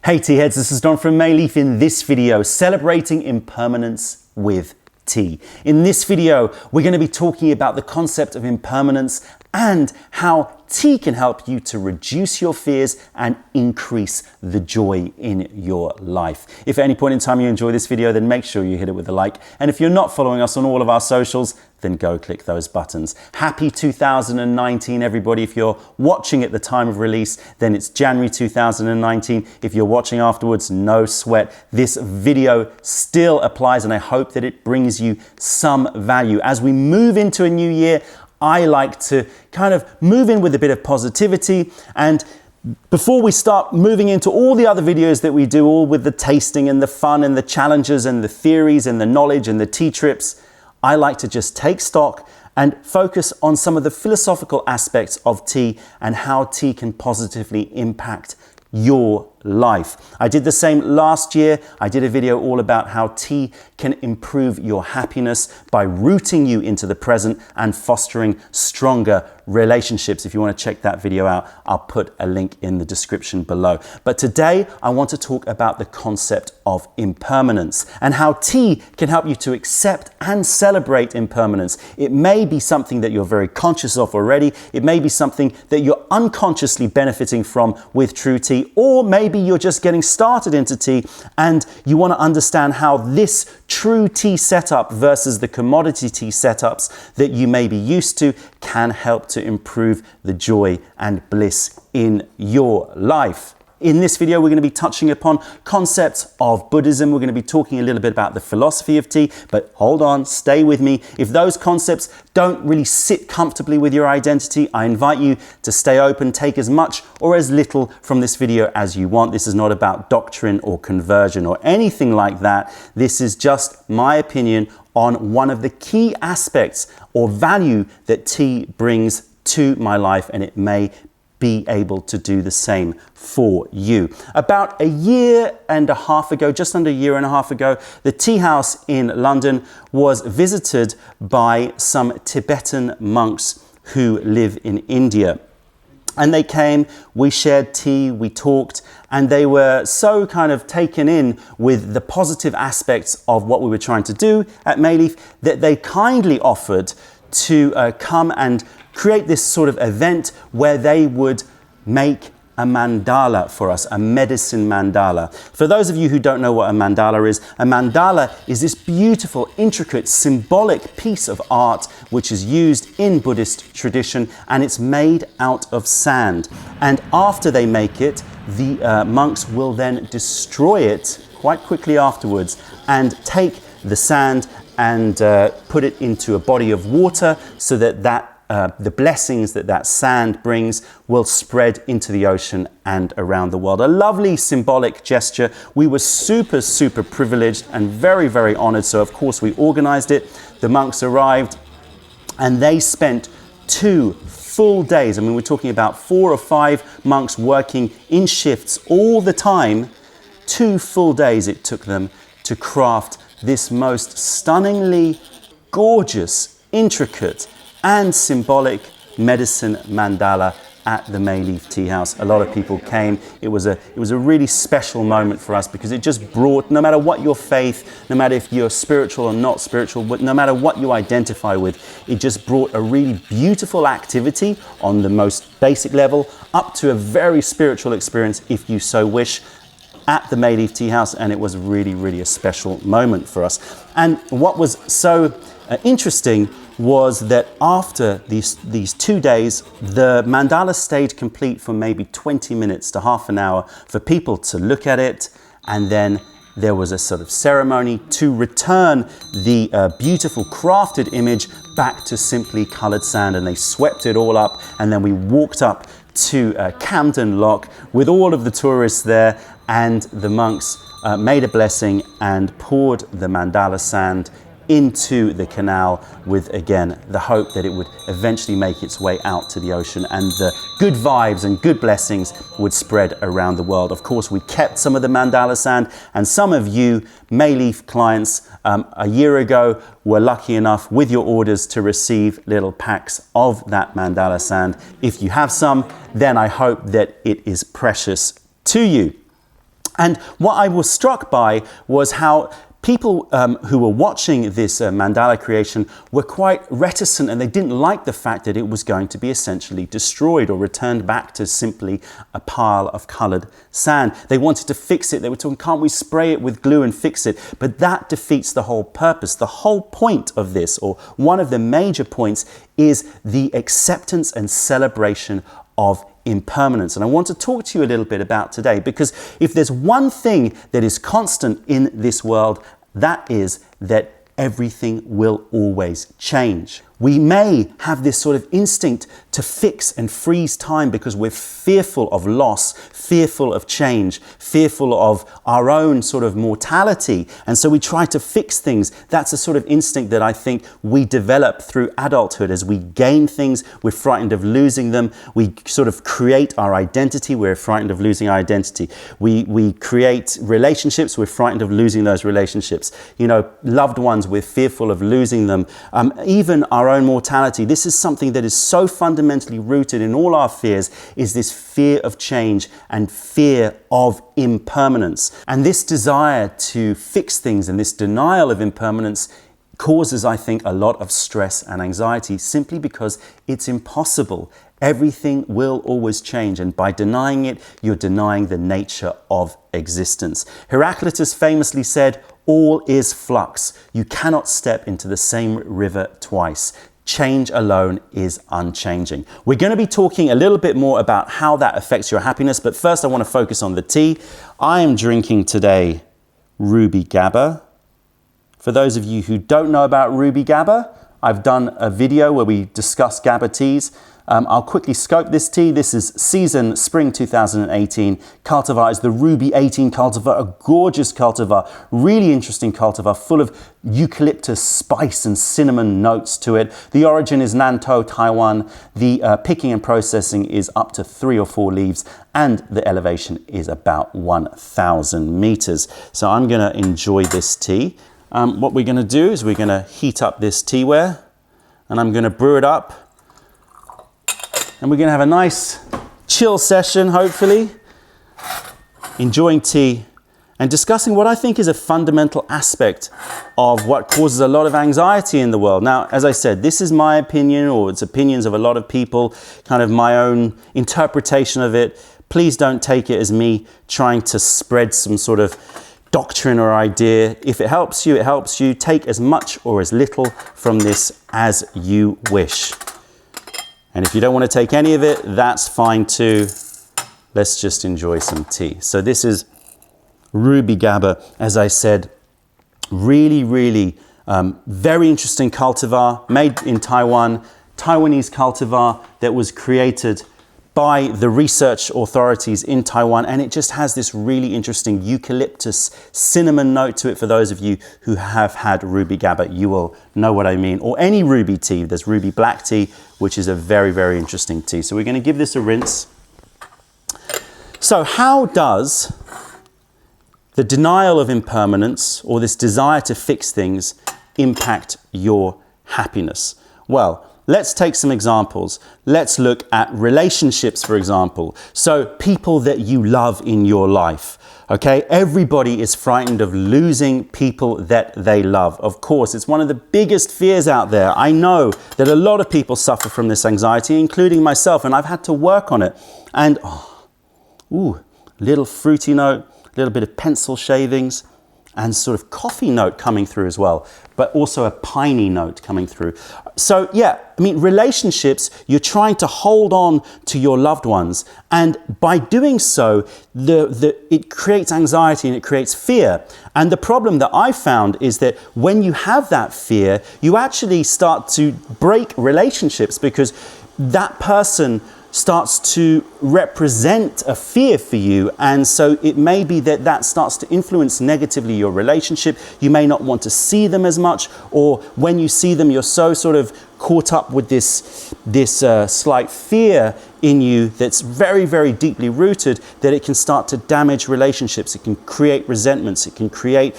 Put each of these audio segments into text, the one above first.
Hey tea heads, this is Don from Mayleaf in this video, celebrating impermanence with tea. In this video, we're going to be talking about the concept of impermanence and how tea can help you to reduce your fears and increase the joy in your life. If at any point in time you enjoy this video, then make sure you hit it with a like. And if you're not following us on all of our socials, then go click those buttons. Happy 2019, everybody. If you're watching at the time of release, then it's January 2019. If you're watching afterwards, no sweat. This video still applies, and I hope that it brings you some value. As we move into a new year, I like to kind of move in with a bit of positivity. And before we start moving into all the other videos that we do, all with the tasting and the fun and the challenges and the theories and the knowledge and the tea trips, I like to just take stock and focus on some of the philosophical aspects of tea and how tea can positively impact your life. I did the same last year. I did a video all about how tea can improve your happiness by rooting you into the present and fostering stronger relationships. If you want to check that video out, I'll put a link in the description below. But today I want to talk about the concept of impermanence and how tea can help you to accept and celebrate impermanence. It may be something that you're very conscious of already. It may be something that you're unconsciously benefiting from with true tea, or maybe you're just getting started into tea and you want to understand how this true tea setup versus the commodity tea setups that you may be used to can help to improve the joy and bliss in your life. In this video, we're going to be touching upon concepts of Buddhism. We're going to be talking a little bit about the philosophy of tea, but hold on, stay with me. If those concepts don't really sit comfortably with your identity, I invite you to stay open, take as much or as little from this video as you want. This is not about doctrine or conversion or anything like that. This is just my opinion on one of the key aspects or value that tea brings to my life, and it may be able to do the same for you. About a year and a half ago, just under a year and a half ago, the tea house in London was visited by some Tibetan monks who live in India. And they came, we shared tea, we talked, and they were so kind of taken in with the positive aspects of what we were trying to do at Mayleaf that they kindly offered to come and create this sort of event where they would make a mandala for us, a medicine mandala. For those of you who don't know what a mandala is this beautiful, intricate, symbolic piece of art which is used in Buddhist tradition, and it's made out of sand. And after they make it, the monks will then destroy it quite quickly afterwards and take the sand and put it into a body of water so that the blessings that sand brings will spread into the ocean and around the world. A lovely symbolic gesture. We were super, super privileged and very, very honored. So of course we organized it. The monks arrived and they spent 2 full days. I mean, we're talking about 4 or 5 monks working in shifts all the time. 2 full days it took them to craft this most stunningly gorgeous, intricate, and symbolic medicine mandala at the Mayleaf Tea House. A lot of people came. It was a really special moment for us because it just brought, no matter what your faith, no matter if you're spiritual or not spiritual, no matter what you identify with, it just brought a really beautiful activity on the most basic level up to a very spiritual experience, if you so wish, at the Mayleaf Tea House, and it was really, really a special moment for us. And what was so interesting was that after these 2 days, the mandala stayed complete for maybe 20 minutes to half an hour for people to look at it, and then there was a sort of ceremony to return the beautiful crafted image back to simply colored sand, and they swept it all up, and then we walked up to Camden Lock with all of the tourists there, and the monks made a blessing and poured the mandala sand into the canal with, again, the hope that it would eventually make its way out to the ocean and the good vibes and good blessings would spread around the world. Of course, we kept some of the mandala sand, and some of you Mayleaf clients a year ago were lucky enough with your orders to receive little packs of that mandala sand. If you have some, then I hope that it is precious to you. And what I was struck by was how people who were watching this mandala creation were quite reticent, and they didn't like the fact that it was going to be essentially destroyed or returned back to simply a pile of colored sand. They wanted to fix it. They were talking, can't we spray it with glue and fix it? But that defeats the whole purpose. The whole point of this, or one of the major points, is the acceptance and celebration of impermanence. And I want to talk to you a little bit about today, because if there's one thing that is constant in this world, that is that everything will always change. We may have this sort of instinct to fix and freeze time because we're fearful of loss, fearful of change, fearful of our own sort of mortality. And so we try to fix things. That's a sort of instinct that I think we develop through adulthood. As we gain things, we're frightened of losing them. We sort of create our identity. We're frightened of losing our identity. We create relationships. We're frightened of losing those relationships. You know, loved ones, we're fearful of losing them. Even our own mortality. This is something that is so fundamentally rooted in all our fears, is this fear of change and fear of impermanence. And this desire to fix things and this denial of impermanence causes, I think, a lot of stress and anxiety, simply because it's impossible. Everything will always change, and by denying it, you're denying the nature of existence. Heraclitus famously said, "All is flux. You cannot step into the same river twice. Change alone is unchanging." We're going to be talking a little bit more about how that affects your happiness, but first I want to focus on the tea. I am drinking today Ruby Gabba. For those of you who don't know about Ruby Gabba, I've done a video where we discuss Gabba teas. I'll quickly scope this tea. This is season spring 2018. Cultivar is the Ruby 18 cultivar, a gorgeous cultivar, really interesting cultivar, full of eucalyptus spice and cinnamon notes to it. The origin is Nantou, Taiwan. The picking and processing is up to 3 or 4 leaves, and the elevation is about 1,000 meters. So I'm going to enjoy this tea. What we're going to do is we're going to heat up this TEAWARE, and I'm going to brew it up. And we're going to have a nice chill session, hopefully, enjoying tea and discussing what I think is a fundamental aspect of what causes a lot of anxiety in the world. Now, as I said, this is my opinion, or it's opinions of a lot of people, kind of my own interpretation of it. Please don't take it as me trying to spread some sort of doctrine or idea. If it helps you, it helps you. Take as much or as little from this as you wish. And if you don't want to take any of it, that's fine too. Let's just enjoy some tea. So this is Ruby Gabba, as I said, really, really very interesting cultivar, made in Taiwan, Taiwanese cultivar that was created by the research authorities in Taiwan, and it just has this really interesting eucalyptus cinnamon note to it. For those of you who have had Ruby Gabba, you will know what I mean. Or any ruby tea. There's ruby black tea, which is a very, very interesting tea. So we're going to give this a rinse. So how does the denial of impermanence, or this desire to fix things, impact your happiness? Well, let's take some examples. Let's look at relationships, for example. So people that you love in your life. Okay, everybody is frightened of losing people that they love. Of course, it's one of the biggest fears out there. I know that a lot of people suffer from this anxiety, including myself, and I've had to work on it. And, little fruity note, a little bit of pencil shavings, and sort of coffee note coming through as well, but also a piney note coming through. So yeah, I mean, relationships, you're trying to hold on to your loved ones, and by doing so, it creates anxiety and it creates fear. And the problem that I found is that when you have that fear, you actually start to break relationships, because that person starts to represent a fear for you, and so it may be that that starts to influence negatively your relationship. You may not want to see them as much, or when you see them, you're so sort of caught up with this slight fear in you that's very, very deeply rooted, that it can start to damage relationships. It can create resentments. It can create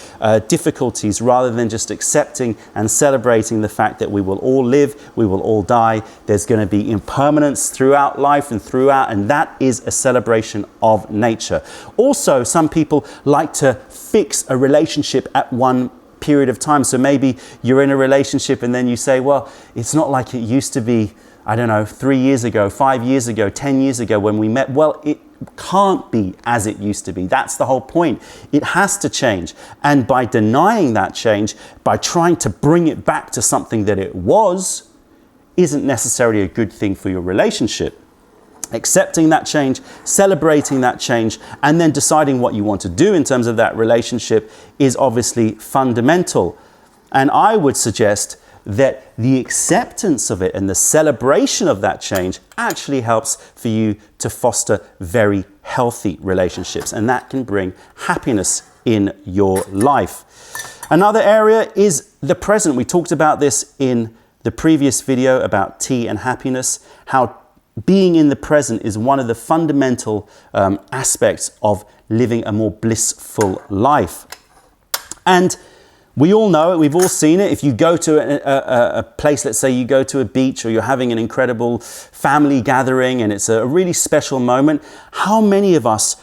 difficulties, rather than just accepting and celebrating the fact that we will all live, we will all die. There's going to be impermanence throughout life and that is a celebration of nature. Also, some people like to fix a relationship at one period of time. So maybe you're in a relationship and then you say, well, it's not like it used to be, I don't know, 3 years ago, 5 years ago, 10 years ago when we met. Well, it can't be as it used to be. That's the whole point. It has to change. And by denying that change, by trying to bring it back to something that it was, isn't necessarily a good thing for your relationship. Accepting that change, celebrating that change, and then deciding what you want to do in terms of that relationship is obviously fundamental. And I would suggest that the acceptance of it and the celebration of that change actually helps for you to foster very healthy relationships, and that can bring happiness in your life. Another area is the present. We talked about this in the previous video about tea and happiness, how being in the present is one of the fundamental aspects of living a more blissful life. And we all know it, we've all seen it. If you go to a place, let's say you go to a beach, or you're having an incredible family gathering and it's a really special moment, how many of us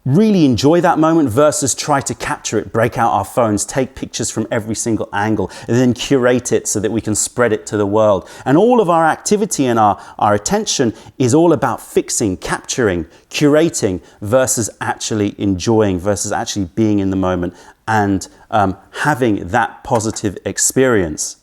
really enjoy that moment versus try to capture it, break out our phones, take pictures from every single angle, and then curate it so that we can spread it to the world. And all of our activity and our attention is all about fixing, capturing, curating, versus actually enjoying, versus actually being in the moment and having that positive experience.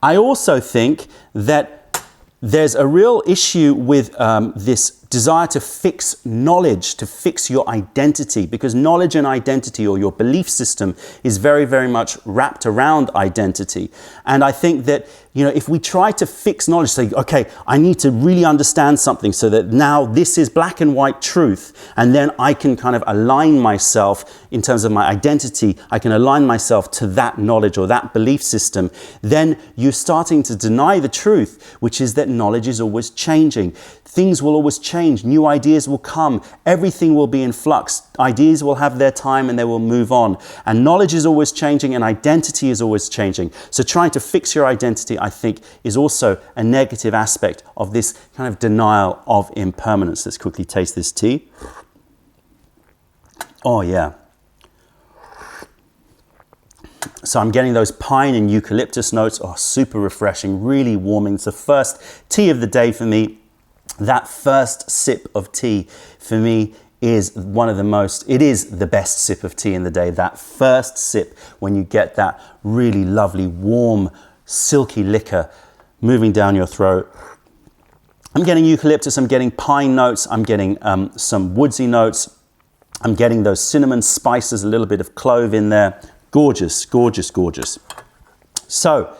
I also think that there's a real issue with this desire to fix knowledge, to fix your identity, because knowledge and identity, or your belief system, is very, very much wrapped around identity. And I think that, you know, if we try to fix knowledge, say, okay, I need to really understand something so that now this is black and white truth, and then I can kind of align myself in terms of my identity, I can align myself to that knowledge or that belief system, then you're starting to deny the truth, which is that knowledge is always changing. Things will always change. New ideas will come. Everything will be in flux. Ideas will have their time and they will move on. And knowledge is always changing and identity is always changing. So trying to fix your identity, I think, is also a negative aspect of this kind of denial of impermanence. Let's quickly taste this tea. Oh, yeah. So I'm getting those pine and eucalyptus notes. Oh, super refreshing, really warming. It's the first tea of the day for me. That first sip of tea for me is one of the most, it is the best sip of tea in the day. That first sip, when you get that really lovely, warm, silky liquor moving down your throat. I'm getting eucalyptus, I'm getting pine notes, I'm getting some woodsy notes. I'm getting those cinnamon spices, a little bit of clove in there. Gorgeous, gorgeous, gorgeous. So,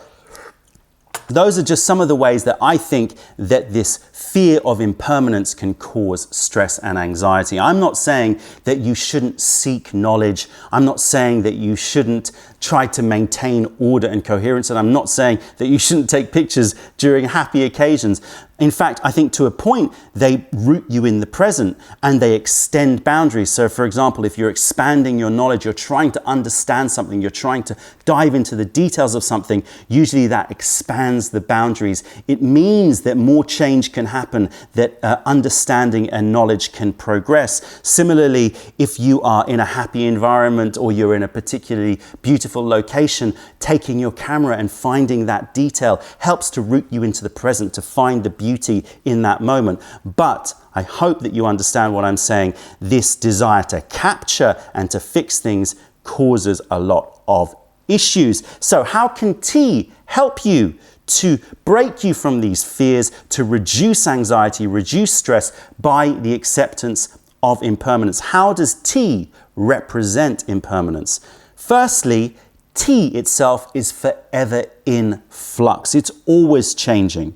those are just some of the ways that I think that this fear of impermanence can cause stress and anxiety. I'm not saying that you shouldn't seek knowledge. I'm not saying that you shouldn't try to maintain order and coherence. And I'm not saying that you shouldn't take pictures during happy occasions. In fact, I think to a point, they root you in the present and they extend boundaries. So for example, if you're expanding your knowledge, you're trying to understand something, you're trying to dive into the details of something, usually that expands the boundaries. It means that more change can happen, that understanding and knowledge can progress. Similarly, if you are in a happy environment or you're in a particularly beautiful location, taking your camera and finding that detail helps to root you into the present, to find the beauty in that moment. But I hope that you understand what I'm saying. This desire to capture and to fix things causes a lot of issues. So how can tea help you to break you from these fears, to reduce anxiety, reduce stress by the acceptance of impermanence? How does tea represent impermanence? Firstly, tea itself is forever in flux. It's always changing.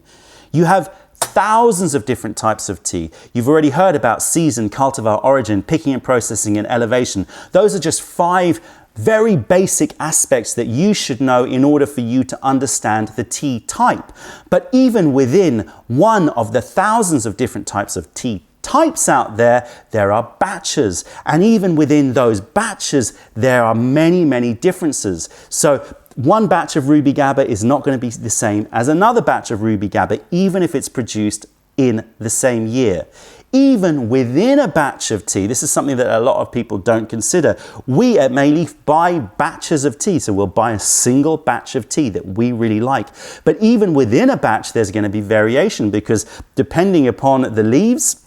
You have thousands of different types of tea. You've already heard about season, cultivar, origin, picking and processing, and elevation. Those are just 5 very basic aspects that you should know in order for you to understand the tea type. But even within one of the thousands of different types of tea types out there, there are batches. And even within those batches, there are many, many differences. So one batch of Ruby Gabba is not going to be the same as another batch of Ruby Gabba, even if it's produced in the same year. Even within a batch of tea, this is something that a lot of people don't consider. We at Mayleaf buy batches of tea, so we'll buy a single batch of tea that we really like. But even within a batch, there's going to be variation, because depending upon the leaves,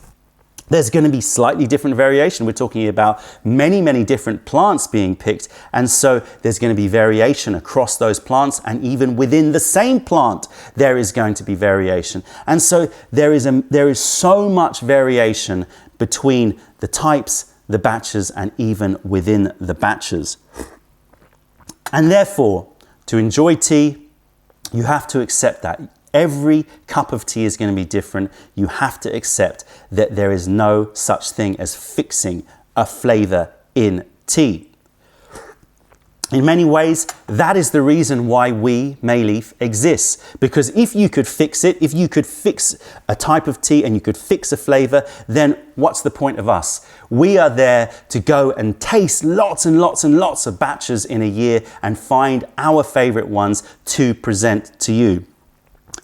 there's going to be slightly different variation. We're talking about many, many different plants being picked. And so there's going to be variation across those plants, and even within the same plant, there is going to be variation. And so there is so much variation between the types, the batches, and even within the batches. And therefore, to enjoy tea, you have to accept that. Every cup of tea is going to be different. You have to accept that there is no such thing as fixing a flavor in tea. In many ways, that is the reason why we, Mayleaf, exists. Because if you could fix it, if you could fix a type of tea and you could fix a flavor, then what's the point of us? We are there to go and taste lots and lots and lots of batches in a year and find our favorite ones to present to you.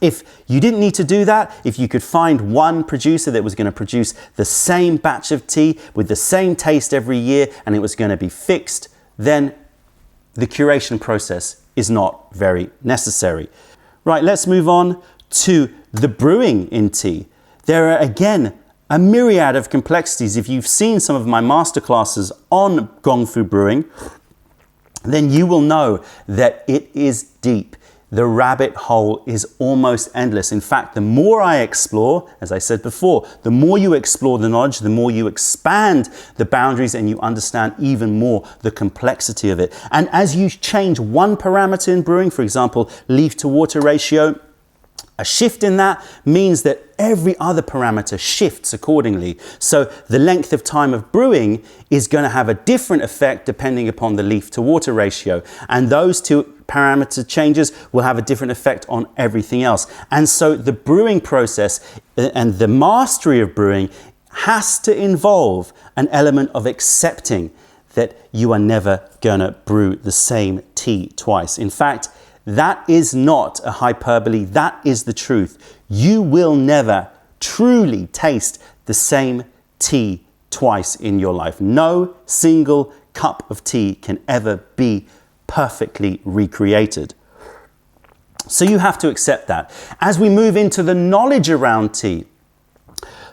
If you didn't need to do that, if you could find one producer that was going to produce the same batch of tea with the same taste every year and it was going to be fixed, then the curation process is not very necessary. Right, let's move on to the brewing in tea. There are, again, a myriad of complexities. If you've seen some of my masterclasses on Gong Fu brewing, then you will know that it is deep. The rabbit hole is almost endless. In fact, the more I explore, as I said before, the more you explore the knowledge, the more you expand the boundaries and you understand even more the complexity of it. And as you change one parameter in brewing, for example, leaf to water ratio, a shift in that means that every other parameter shifts accordingly. So the length of time of brewing is going to have a different effect depending upon the leaf to water ratio. And those two parameter changes will have a different effect on everything else. And so the brewing process and the mastery of brewing has to involve an element of accepting that you are never going to brew the same tea twice. In fact, that is not a hyperbole, that is the truth. You will never truly taste the same tea twice in your life. No single cup of tea can ever be perfectly recreated. So you have to accept that. As we move into the knowledge around tea,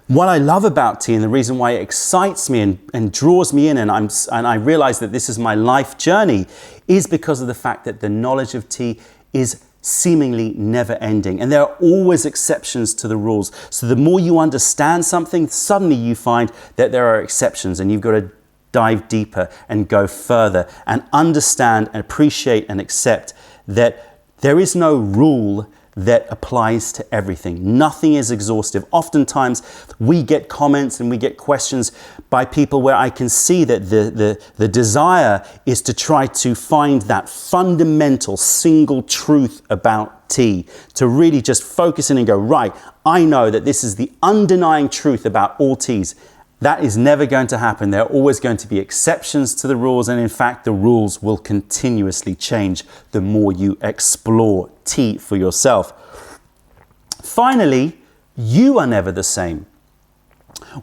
what I love about tea and the reason why it excites me and draws me in and I realize that this is my life journey is because of the fact that the knowledge of tea is seemingly never ending. And there are always exceptions to the rules. So the more you understand something, suddenly you find that there are exceptions and you've got to dive deeper and go further and understand and appreciate and accept that there is no rule that applies to everything. Nothing is exhaustive. Oftentimes we get comments and we get questions by people where I can see that the desire is to try to find that fundamental single truth about tea, to really just focus in and go, right, I know that this is the undenying truth about all teas. That is never going to happen. There are always going to be exceptions to the rules, and in fact, the rules will continuously change the more you explore tea for yourself. Finally, you are never the same.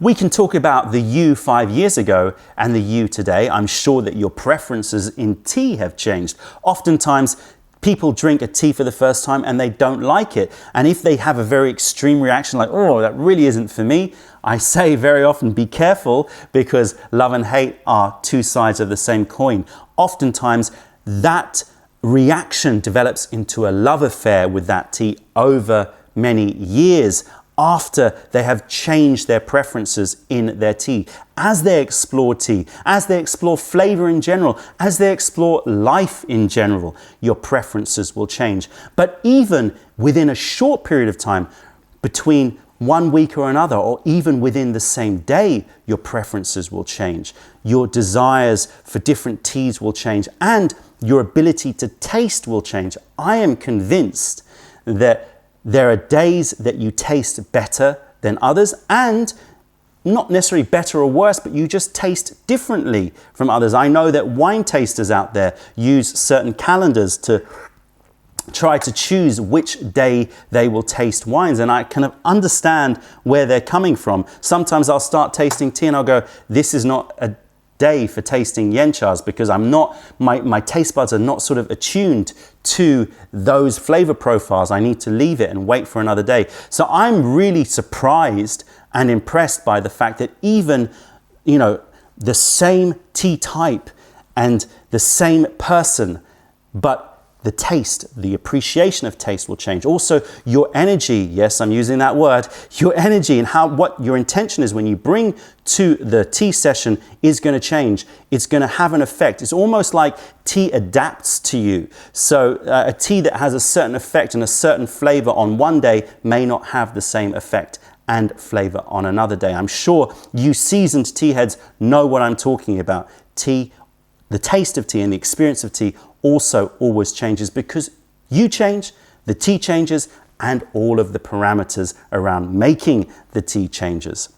We can talk about the you 5 years ago and the you today. I'm sure that your preferences in tea have changed. Oftentimes, people drink a tea for the first time and they don't like it. And if they have a very extreme reaction like, oh, that really isn't for me, I say very often, be careful, because love and hate are two sides of the same coin. Oftentimes, that reaction develops into a love affair with that tea over many years after they have changed their preferences in their tea. As they explore tea, as they explore flavor in general, as they explore life in general, your preferences will change. But even within a short period of time, between one week or another, or even within the same day, your preferences will change. Your desires for different teas will change, and your ability to taste will change. I am convinced that there are days that you taste better than others, and not necessarily better or worse, but you just taste differently from others. I know that wine tasters out there use certain calendars to try to choose which day they will taste wines, and I kind of understand where they're coming from. Sometimes I'll start tasting tea and I'll go, this is not a day for tasting yenchas, because my taste buds are not sort of attuned to those flavor profiles. I need to leave it and wait for another day. So I'm really surprised and impressed by the fact that even, the same tea type and the same person, but the taste, the appreciation of taste will change. Also, your energy, yes, I'm using that word, your energy and what your intention is when you bring to the tea session is going to change. It's going to have an effect. It's almost like tea adapts to you. So a tea that has a certain effect and a certain flavor on one day may not have the same effect and flavor on another day. I'm sure you seasoned tea heads know what I'm talking about. Tea, the taste of tea and the experience of tea also always changes, because you change, the tea changes, and all of the parameters around making the tea changes.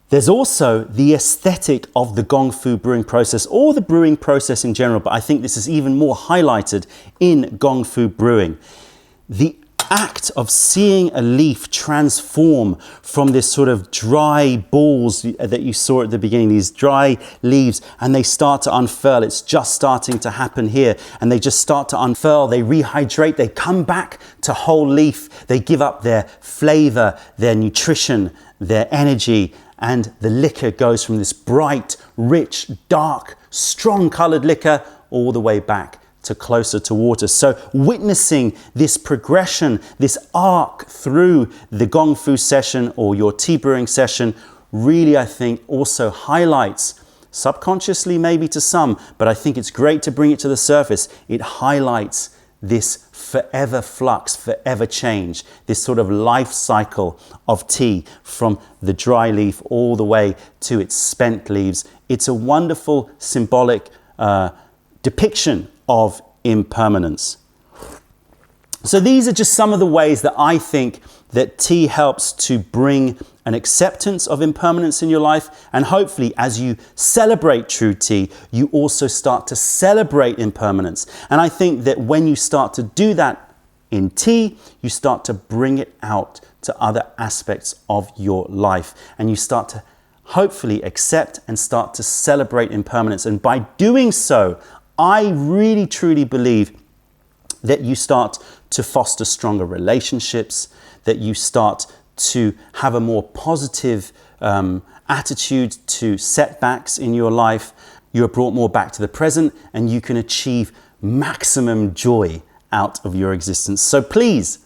There's also the aesthetic of the gong fu brewing process, or the brewing process in general, but I think this is even more highlighted in gong fu brewing. The act of seeing a leaf transform from this sort of dry balls that you saw at the beginning, these dry leaves, and they start to unfurl. It's just starting to happen here, and they just start to unfurl. They rehydrate, they come back to whole leaf, they give up their flavor, their nutrition, their energy, and the liquor goes from this bright, rich, dark, strong colored liquor all the way back to closer to water. So witnessing this progression, this arc through the gong fu session or your tea brewing session really, I think, also highlights, subconsciously maybe to some, but I think it's great to bring it to the surface. It highlights this forever flux, forever change, this sort of life cycle of tea from the dry leaf all the way to its spent leaves. It's a wonderful symbolic depiction of impermanence. So these are just some of the ways that I think that tea helps to bring an acceptance of impermanence in your life, and hopefully as you celebrate true tea, you also start to celebrate impermanence. And I think that when you start to do that in tea, you start to bring it out to other aspects of your life, and you start to hopefully accept and start to celebrate impermanence. And by doing so, I really truly believe that you start to foster stronger relationships, that you start to have a more positive attitude to setbacks in your life. You are brought more back to the present, and you can achieve maximum joy out of your existence. So please,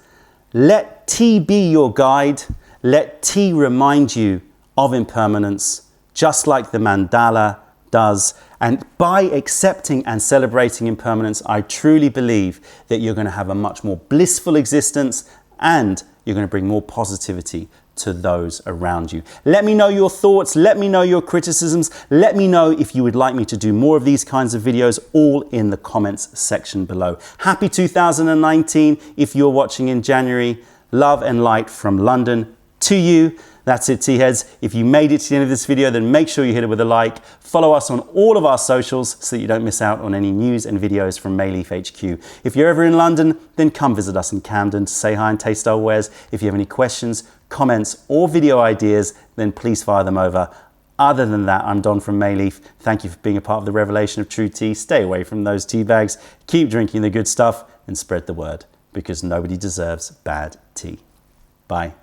let tea be your guide. Let tea remind you of impermanence, just like the mandala does. And by accepting and celebrating impermanence, I truly believe that you're going to have a much more blissful existence, and you're going to bring more positivity to those around you. Let me know your thoughts. Let me know your criticisms. Let me know if you would like me to do more of these kinds of videos, all in the comments section below. Happy 2019 if you're watching in January. Love and light from London to you. That's it, tea heads. If you made it to the end of this video, then make sure you hit it with a like. Follow us on all of our socials so that you don't miss out on any news and videos from Mayleaf HQ. If you're ever in London, then come visit us in Camden to say hi and taste our wares. If you have any questions, comments, or video ideas, then please fire them over. Other than that, I'm Don from Mayleaf. Thank you for being a part of the revelation of true tea. Stay away from those tea bags. Keep drinking the good stuff and spread the word, because nobody deserves bad tea. Bye.